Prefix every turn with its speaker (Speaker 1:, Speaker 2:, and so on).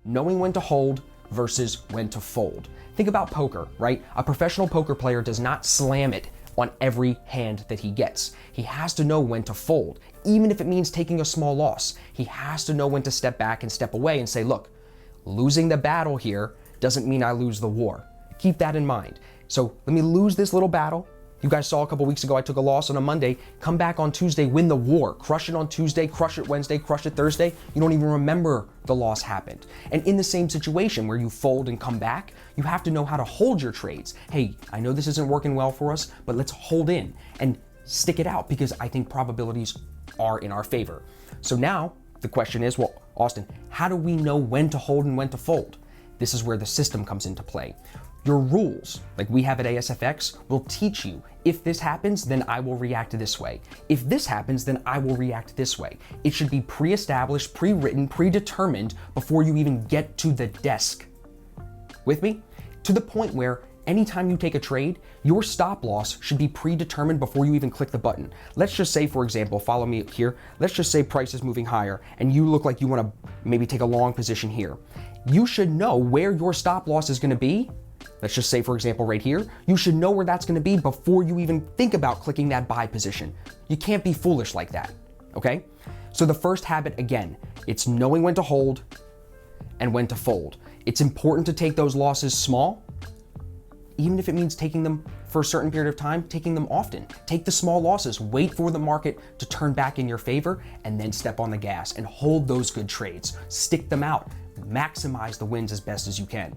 Speaker 1: knowing when to hold versus when to fold. Think about poker, right? A professional poker player does not slam it on every hand that he gets. He has to know when to fold, even if it means taking a small loss. He has to know when to step back and step away and say, look, losing the battle here doesn't mean I lose the war. Keep that in mind. So let me lose this little battle. You guys saw a couple weeks ago, I took a loss on a Monday, come back on Tuesday, win the war, crush it on Tuesday, crush it Wednesday, crush it Thursday. You don't even remember the loss happened. And in the same situation where you fold and come back, you have to know how to hold your trades. Hey, I know this isn't working well for us, but let's hold in and stick it out because I think probabilities are in our favor. So now the question is, well, Austin, how do we know when to hold and when to fold? This is where the system comes into play. Your rules, like we have at ASFX, will teach you, if this happens, then I will react this way. If this happens, then I will react this way. It should be pre-established, pre-written, predetermined before you even get to the desk. With me? To the point where anytime you take a trade, your stop loss should be predetermined before you even click the button. Let's just say, for example, follow me here. Let's just say price is moving higher and you look like you want to maybe take a long position here. You should know where your stop loss is going to be. Let's just say, for example, right here, you should know where that's going to be before you even think about clicking that buy position. You can't be foolish like that, okay? So the first habit, again, it's knowing when to hold and when to fold. It's important to take those losses small, even if it means taking them for a certain period of time, taking them often. Take the small losses, wait for the market to turn back in your favor, and then step on the gas and hold those good trades. Stick them out, maximize the wins as best as you can.